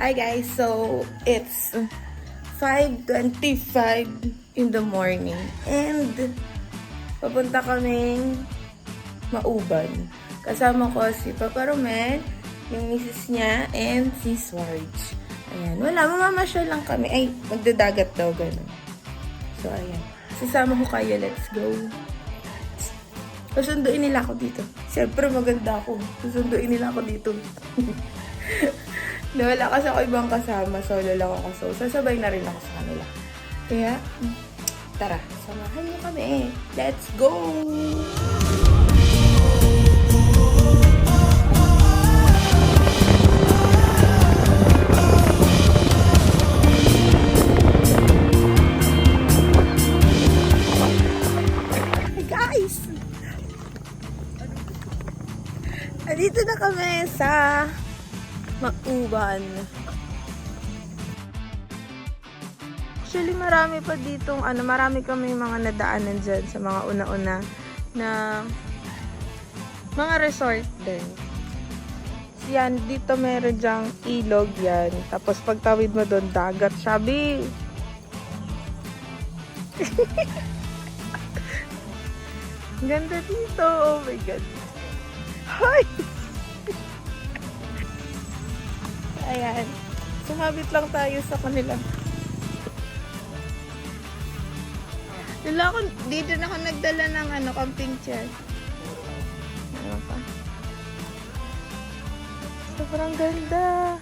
Hi guys, so it's 5:25 in the morning and papunta kaming Mauban. Kasama ko si Papa Romel, yung misis niya, and si Swarge. Ayan, wala, mamamasyal lang kami. Ay, magdadagat daw, ganun. So, ayan. Sasama ko kayo, let's go. Susunduin nila ako dito. Siyempre, maganda ako. Susunduin nila ako dito. Wala kasi ako ibang kasama. Solo lang ako. So, sasabay na rin ako sa kanila. Kaya, tara, samahan niyo kami. Let's go! Hey guys! Andito na kami sa Mauban. Actually, marami pa ditong, marami kami mga nadaanan dyan sa mga una-una na mga resort din. Yan, dito meron dyang ilog yan. Tapos pagtawid mo doon, dagat. Sabi! Ganda dito. Oh my God. Hi! Ayan. Sumabit lang tayo sa kanila. Dito na ako nagdala ng camping chair. Ano pa? Sobrang ganda.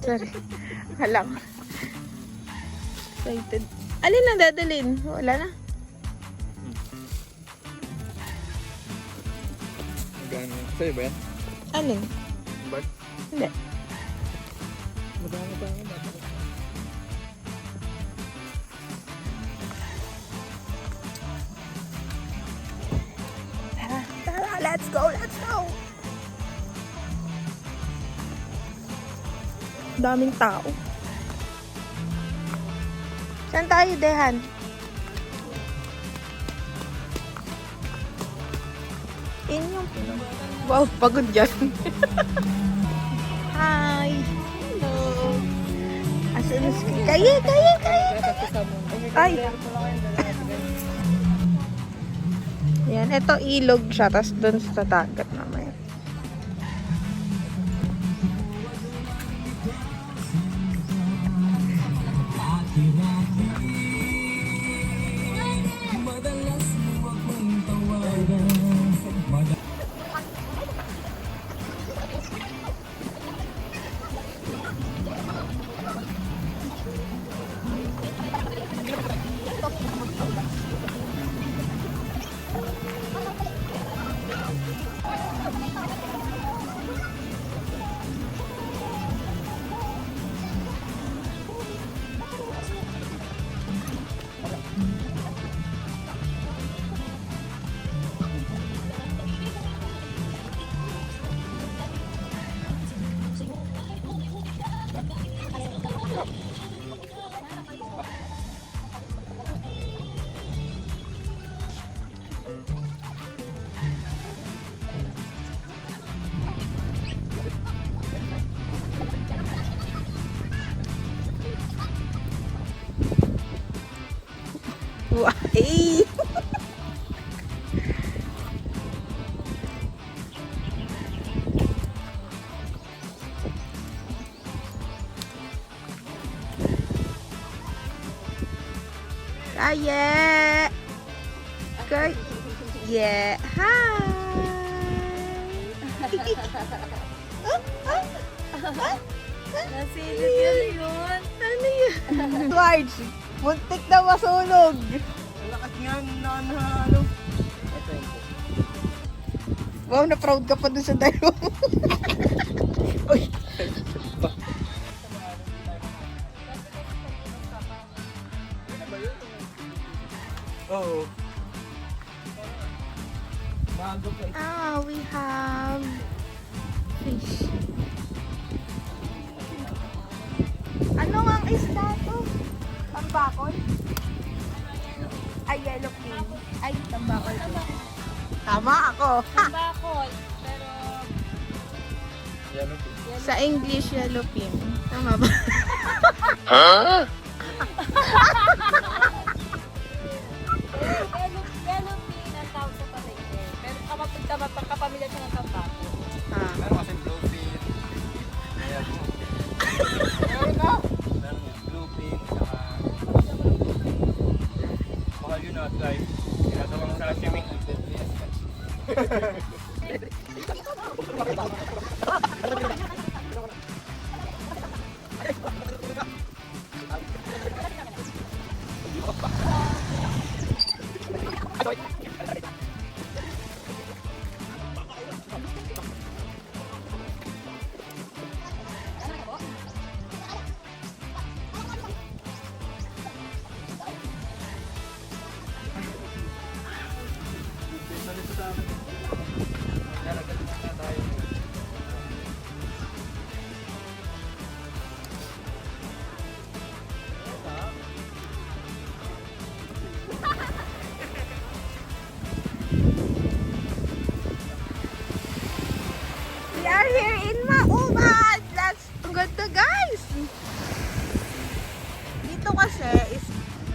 Sorry. Halang. Excited. Alin lang dadalhin? Wala na. Sa'yo ba yan? Alin? Bag? Hindi. Magkano ba yan? Tara, tara, let's go, let's go! Daming tao. Saan tayo, Dehan? Inyong. Wow, pagod dyan. Hi! Hello! Asan si... Kaya! Ay! Yan, ito ilog siya, tas dun sa dagat naman. Why? Kaya! Kaya! Hi! Nasilip yun yun. Ano yun? Swarge! Muntik na masunog! Lakas nga na ano. Wow, na-proud ka pa dun sa dalawa. Uy! Oo. We have fish. Ano ang isda to? Tambakol? Ay, yellow king. Ay, tambakol. Tama ako. Ha! Bakol. Pero Yellow pin. Sa English, yellow pin. Tama ba? Yellow pin ang tawag sa palengke. Pero kapamilya siya ng tampapo. Ah. Meron kasi blue pin. Ayan. Meron na. Meron blue pin. Saka... Mahal yun at guys. Ginagawang sashimi. We are here in Mauban! That's ganda, guys! Dito kasi is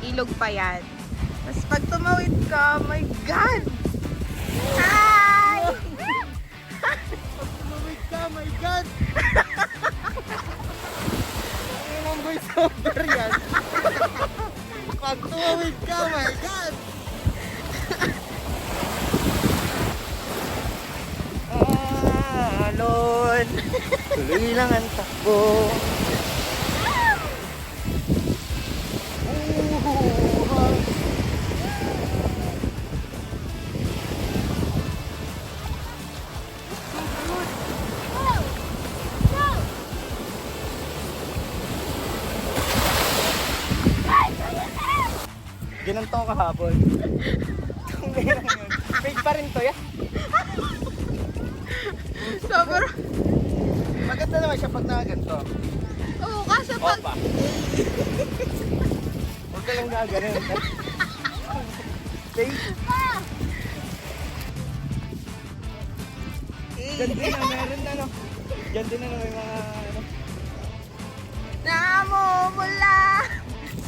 ilog pa yan. Tapos pag tumawid ka, my God! Hi! Tumawid ka, my God! Ano ang voice over yan? Pag tumawid ka, my God! Alon! Tuloy lang ang takbo. Ginanto ko kahapon. Tunay lang yun. Fake pa rin to, ya. Sobrang... Maganda naman siya pag nakaganto. Oo, kasi pag... Opa. Huwag ka lang gaganin. Fake. Diyan din na, meron na no. Diyan din na no, may mga ano. Namumula!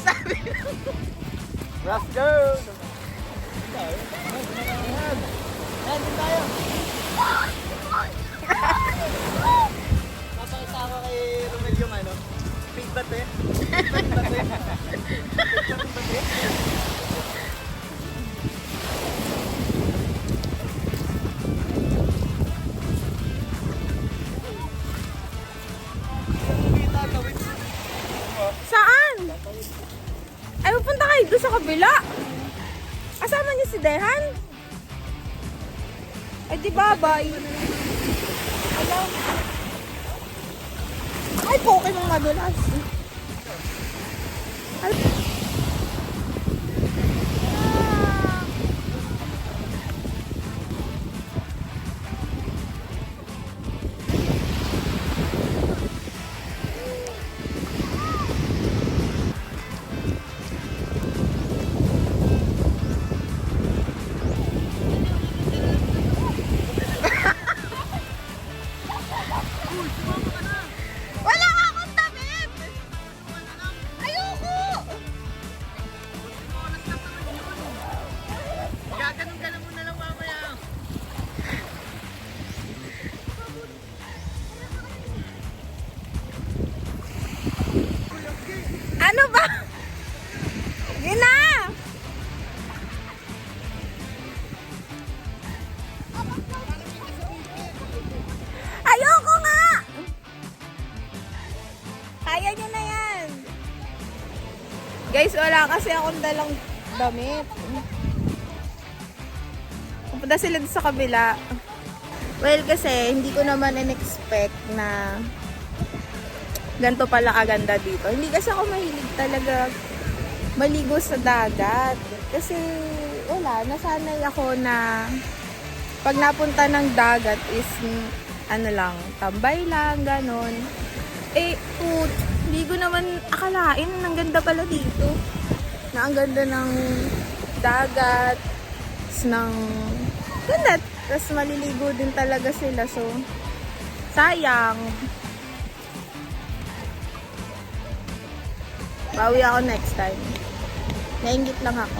Sabi ko. Let's go! Ayan, din tayo. Papakita ko kay Romel yung ano. Pink bate. Pink bate. Pink bate. Saan? Ay, pupunta kayo doon sa kabila. Kasama niyo si Dehan? Ay, di babay. Alam. Ay, poke mong madulas. Ay. Wala nga akong damit! Ayoko! Gaganon-ganon mo na lang mamaya. Ano ba? Yun na! Ayoko nga! Kaya nyo na yan. Guys, wala kasi akong dalang damit. Pupunta sila doon sa kabila. Well, kasi hindi ko naman in-expect na ganito pala kaganda dito. Hindi kasi ako mahilig talaga maligo sa dagat. Kasi wala, nasanay ako na pag napunta ng dagat is ano lang, tambay lang, ganon. Eh, hindi ko naman akalain ang ganda pala dito. Na ang ganda ng dagat, ng ganda. Tapos maliligo din talaga sila. So, Sayang. Bawi ako next time. Nainggit lang ako.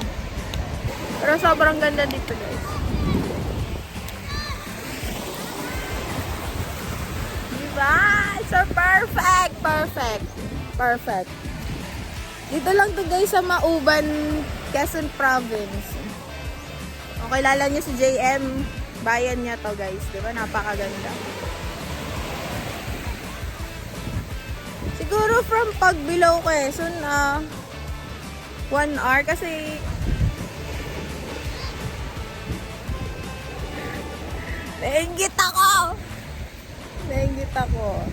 Pero sobrang ganda dito, guys. Diba? So perfect! Perfect! Perfect. Dito lang to guys sa Mauban, Quezon Province. Kung kilala niyo si JM, bayan niya to guys. Diba? Napakaganda. Siguro from Pagbilao, Quezon, 1 hour kasi nainggit ako! Nainggit ako.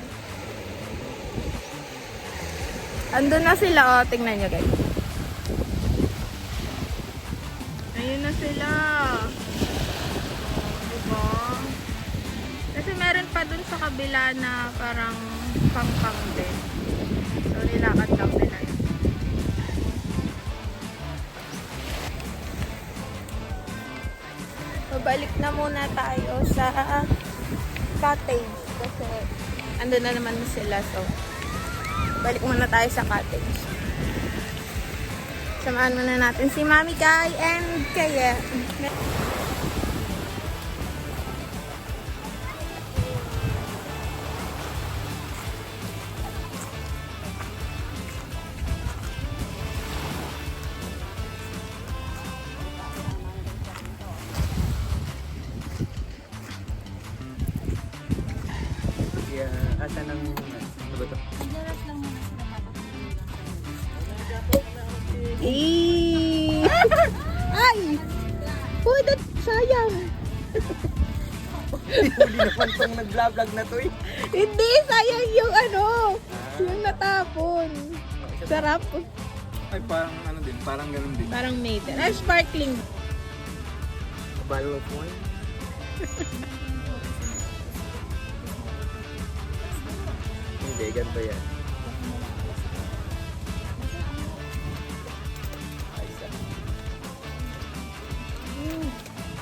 Andun na sila, oh. Tingnan nyo, guys. Ayun na sila. Diba? Kasi meron pa dun sa kabila na parang pang-pang din. So, nilakad lang nila. Babalik na muna tayo sa cottage. Kasi andun na naman sila. So, balik muna tayo sa cottage. Samahan muna natin si Mami Kai and Kaya. Asa ng ano ba to? Maglaras lang muna sila Ay! Uy, sayang! Huli naman tong nag-vlog na to eh. Hindi, sayang yung ano, yung natapon. Sarap. Ay, parang ano din, parang ganun din. Parang maiden. Ay, sparkling. A bottle of wine. Hindi, ganito yan.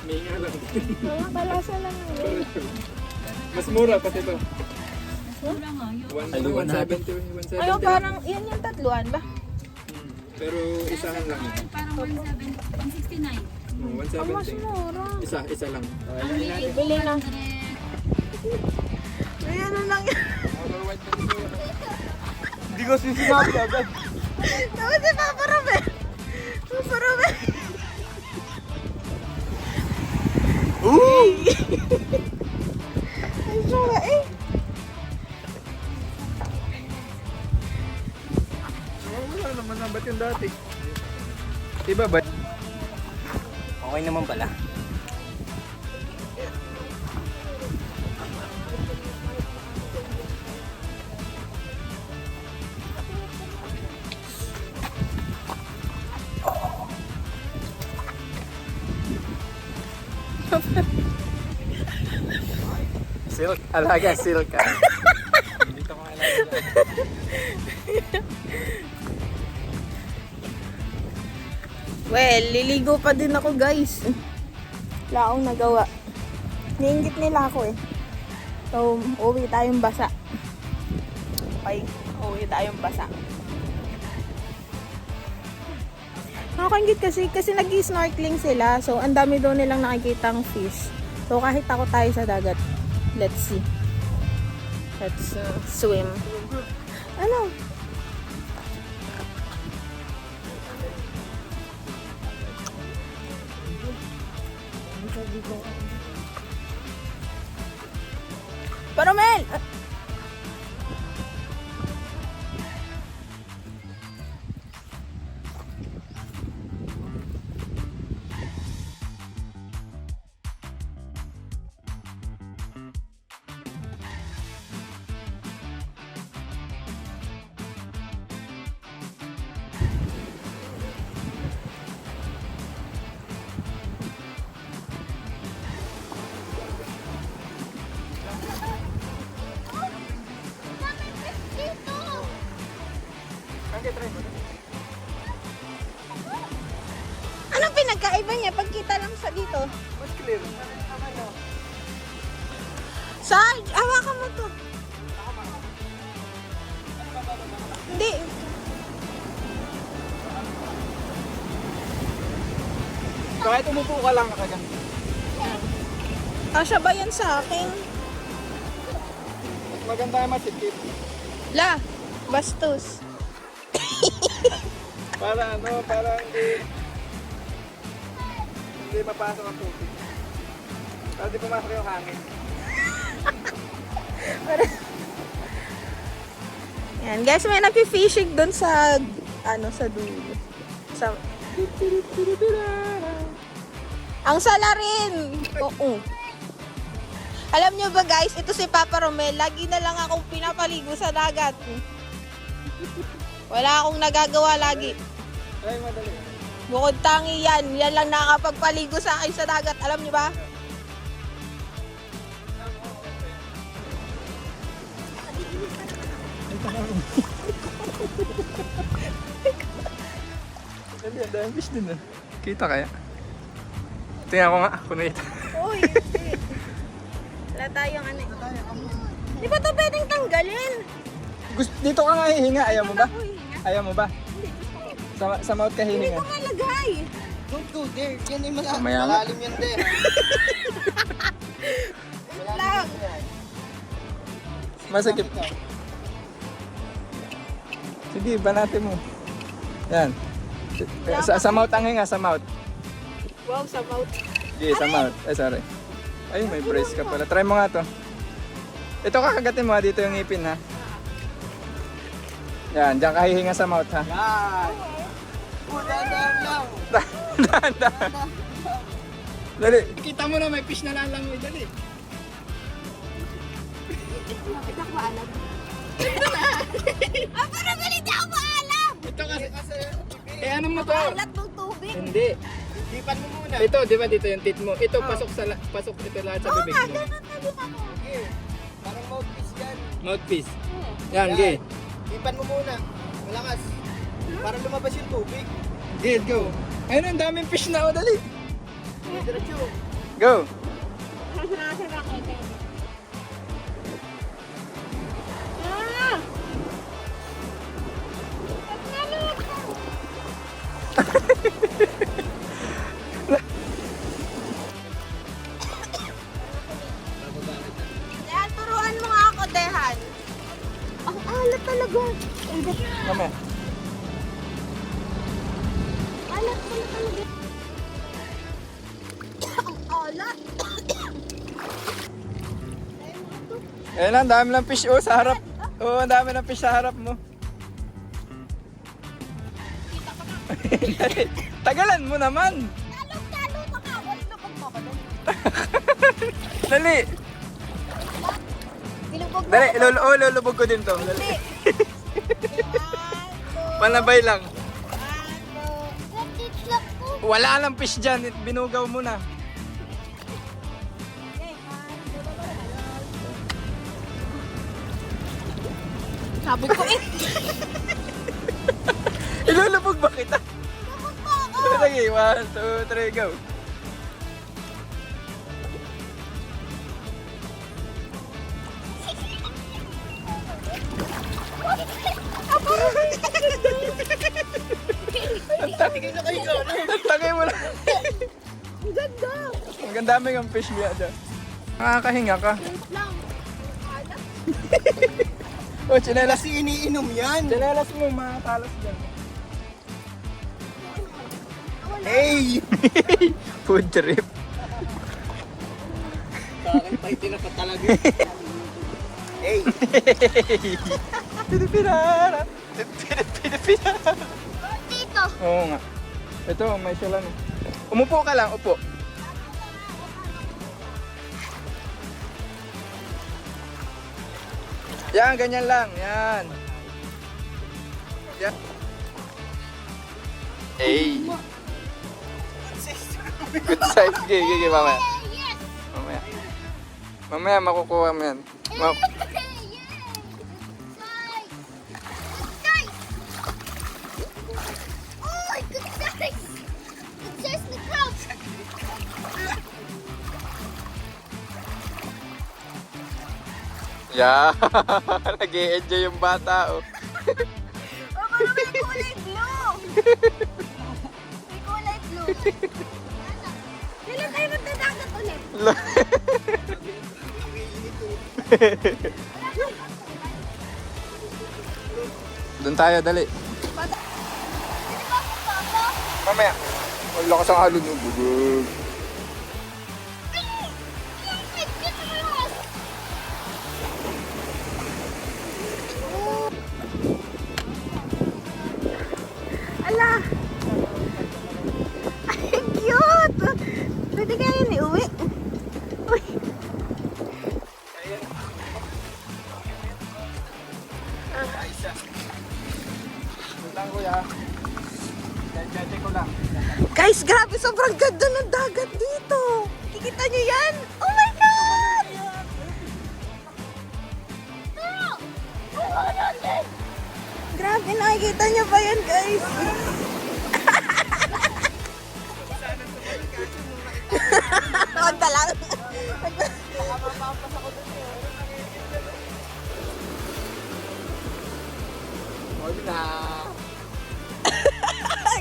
May nga lang. Oo, kalasa lang yun. Mas mura pati ito. Mura nga yun. 170. Ayun, parang, yan yung tatluan ba? Pero isahan lang yun. Parang 169. Ang mas 170. mura. Isa lang. Ang liit, Bili na. 100. Ay, ano lang yan? Hindi ko sinabi agad. Tapos si Papa Robert. Papa Robert. Ay, sarap eh. Wala naman na ba't yung dati? Iba ba? Okay naman pala. Silk, alaga silk ka. Dito ko alaga. Well, liligo pa din ako guys. Wala akong nagawa. Niinggit nila ako eh. So, uwi tayong basa. Okay, uwi tayong basa. Nakakaingit kasi nag-snorkeling sila. So, ang dami daw nilang nakikitang fish. So, kahit ako tayo sa dagat. Let's see. Let's swim. Ano? Paromel! Anong pinagkaiba niya? Pagkita lang sa dito. Mas clear. Sarge, hawakan mo to. Hindi. Kahit umupo ka lang kagad. Kasya ba yan sa akin? Maganda yung masikip. La, bastos. Para hindi mapasok ang tubig. Para di pumasok yung hangin. Yan, guys, may nagpi-fishing doon sa, sa dulo. Sa... Ang sala rin! Oo. Alam nyo ba guys, ito si Papa Romel, lagi na lang akong pinapaligo sa dagat. Wala akong nagagawa lagi. Ay, madali. Bukod tangi yan, yan lang nakakapagpaligo sa akin sa dagat. Alam nyo ba? Dali, ang daming fish din ah. Kita kaya? Tingnan ko nga, kung nakita. Uy, wala tayong ano. Di ba ito pwedeng tanggalin? Dito ka nga hihinga, ayaw mo ba? Ako hihinga. Ayaw mo ba? Sa mouth ka Hindi hihinga. ko malagay. Don't go there. Yan ay Mamaya nga. malalim yan there. Lang. Masakit. Sige, banate mo. Yan. Sa mouth ang hinga, sa mouth. Wow, sa mouth. Sige, sa mouth. Ay, sorry. Ay, may brace ka pala. Try mo nga to. Ito kakagatin mo ha, dito yung ngipin ha. Yan, diyan ka hihinga sa mouth ha. Yan. Dahan lang. Dahan. Dali. Kita mo na may fish na lalangoy. Dali. Bakit ako maalam? Para galit ako maalam! Ito kasi. Eh, ano mo to? Alat ng tubig. Hindi. Dipan mo muna. Ito, di ba dito yung tit mo? Ito, pasok ito lahat sa Oo bibig nga, mo. ganun na din ako. Sige. Parang mouthpiece yan. Mouthpiece. Yan, gay. Dipan mo muna. Malakas. Parang lumabas yung tubig. Gay, go. Ayun, ang daming fish na. O, dali. Diretso. Go. Dehan, turuan mo nga ako, Dehan. Ang alat talaga. Mamaya. Alat pala talaga. Ang alat. Ayun, ang dami lang fish. Oh, sa harap. Oh, ang dami ng fish sa harap mo. Tagalan mo naman. Talo pa ka. Wala na pagpapalo. Dali. Bilubog mo. Dali, lulubog ko din to. Dali. Panabay lang. Wala lang fish dyan. Binugaw mo na. Sabog ko eh. Ilulubog ba kita? Sige, 1, 2, 3, go. Ang tagay mo lang. Ang ganda. Ang ganda mo yung fish niya dyan. Nakakahinga ka. Lang. Alat. Oh, chinelas. Kasi iniinom yan. Chinelas mo, makatalas dyan. Hey! Food trip. Sa akin pa itinapa talaga. Hey! Pinipinara. Pinipinara. Dito. Oo nga. Ito, may sila na. Umupo ka lang, upo. Yan, ganyan lang. Yan. Yan. Hey. Good size. Gigi, mamaya. Mamaya. Mamaya makukuha mo yan. Yeah. Nag-e-enjoy yung bata, oh. Oh, parang may kulay blue. May kulay blue. Kailan tayo magdadagat ulit? Doon tayo, dali. Mamaya. Wala ka sa halo nyo. Bugog. Ala! Ay, cute! Pwede kaya yun iuwi? Uy! Lang, kuya. Check ko lang. Guys, grabe! Sobrang ganda ng dagat dito! Kikita nyo yan? Oh my God! Grabe, nakikita nyo ba yan, guys? Huwag ka lang. Huwag na.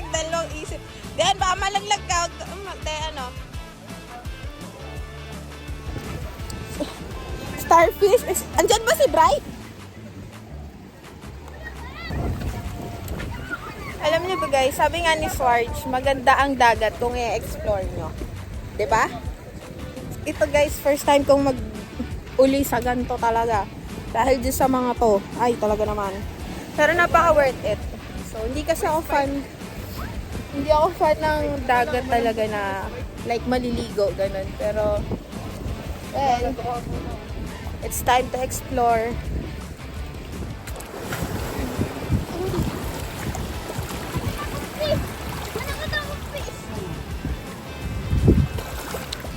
Dalawang isip. Diyan, baka malaglag ka. Ano? Starfish. Andyan ba si Bright? Alam niyo ba guys, sabi nga ni Swarge, maganda ang dagat kung i-explore nyo. 'Di ba? Ito guys, first time kong mag-uli sa ganito talaga. Dahil dyan sa mga to. Ay, talaga naman. Pero napaka worth it. So, hindi ako fan ng dagat talaga na like maliligo, ganun. Pero, well, it's time to explore.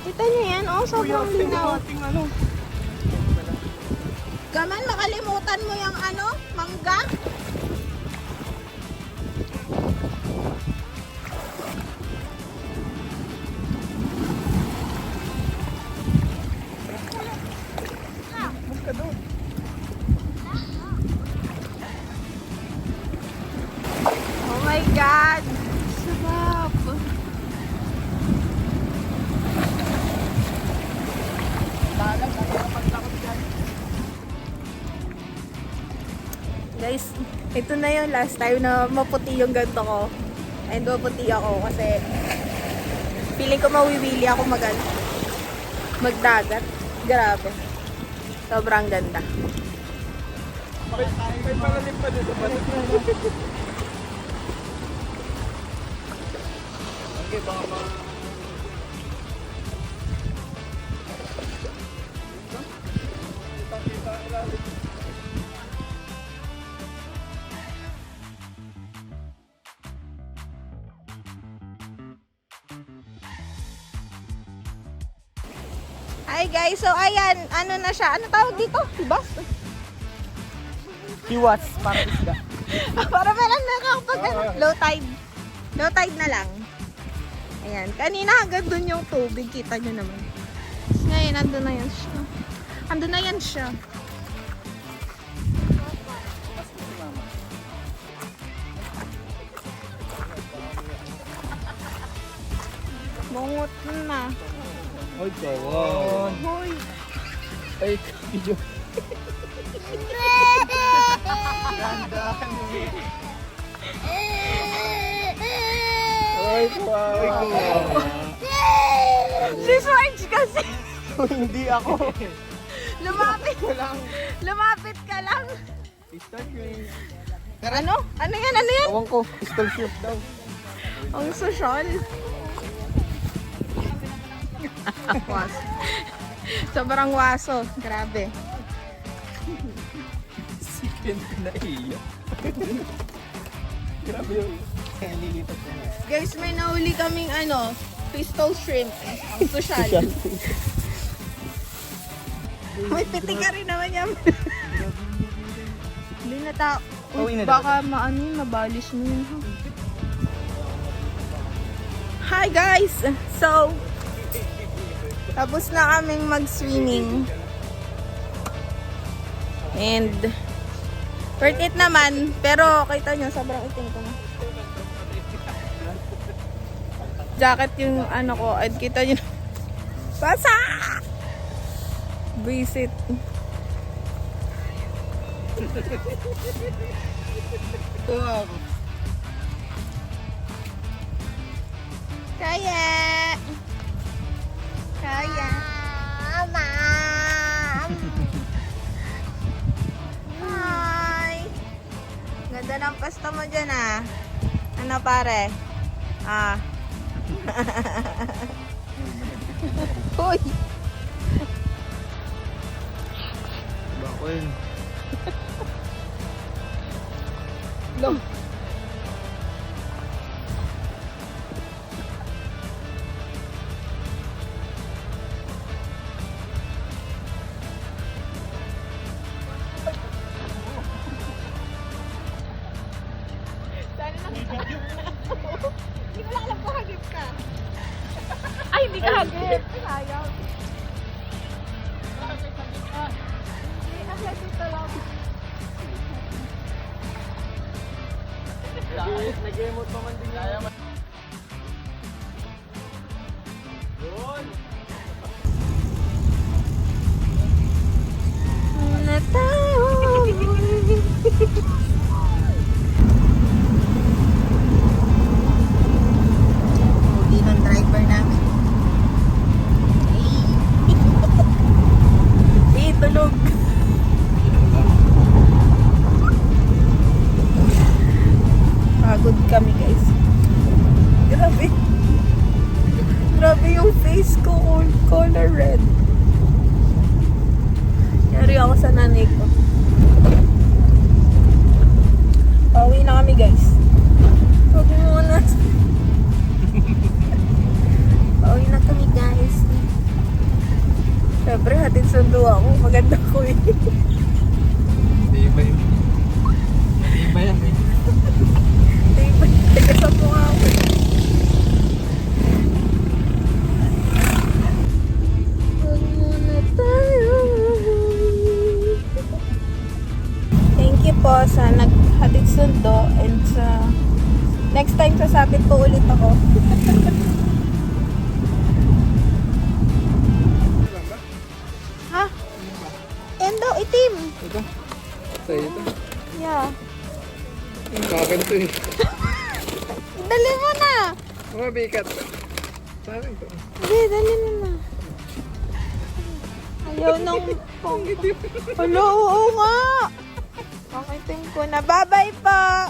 Kita niyo yan? Oh, sobrang linaw. Gaman, makalimutan mo yung ano, mangga. Oh my God! Sarap! Guys, ito na yung last time na maputi yung ganto ko. And maputi ako kasi feeling ko mawiwili ako magdagat. Grabe. Sobrang ganda. May paralim pa dito ba? Okay, baka mga... Hi guys, so ayan, ano na siya? Ano tawag dito? Bus? Hiwas, para isda. Para meron na kapag low tide. Low tide na lang. Ayan, kanina hanggang dun yung tubig, kita nyo naman. Tapos ngayon, andun na yan siya. Andun na yan siya. Bungot na. Ay, kawan. Hoy! Ay, video. Ay, kawan. Si Swarge kasi! Hindi ako. Lumapit! Lumapit ka lang! Start yung... Ano? Ano yan? Ano yan? Ewan ko, pistol shoot daw. Ang sosyal. Was. Sobrang waso. Grabe. Sikin ko na iyo. Grabe yun. Kaya lilipat na. Guys, may nahuli kaming pistol shrimp. Ang sosyal. May piti ka rin naman yan. Hindi na tao. Pauwi na Baka mabalis mo yun. Ha? Hi guys! So, tapos na kaming mag-swimming. And, worth it naman. Pero, kita nyo, sobrang itim ko na. Jacket yung ano ko. And kita nyo. Basa! Visit. Wow. Kaya. Kaya. Mom. Hi. Ganda ng pasta mo dyan ah. Ano pare? Ah. Uy. Bako yun. Long. Hindi ko lang alam kung hagip ka. Ay, hindi ka hagip. Sayang. Hindi, aklas ito lang. Nag-emote pa man din yun. Yun. Na tayo. Hindi ng driver namin. Eh, tulog. Pagod kami guys. Grabe. Grabe yung face ko. Color red. Yari ako sa nanay ko. Pauwi na kami guys. Huwag mo muna. Pauwi na kami guys. Siyempre hatid sundo ako. Maganda ko eh. Hindi ba yun? Hindi ba yan eh? Tigasap mo nga ako. Huwag muna tayo. Thank you po sa naghatid sundo and sa next time sasabit po ulit ako. Ha? Yan daw, itim. Ito? Sa'yo ito? Yeah. Sa akin ito eh. Dali mo na. Mabigat. Sa akin ito. Hindi, dali mo na. Ayaw nang... Hello, oo nga. Pakitin ko na. Bye-bye pa.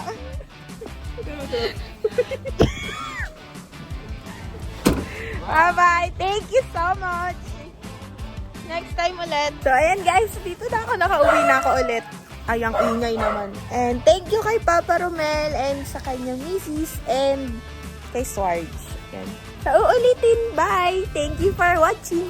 Bye-bye. Thank you so much. Next time ulit. So, ayan guys. Dito na ako. Nakauwi na ako ulit. Ay, ang ingay naman. And thank you kay Papa Romel and sa kanyang misis and kay Swarge. Yan. So, uulitin. Bye. Thank you for watching.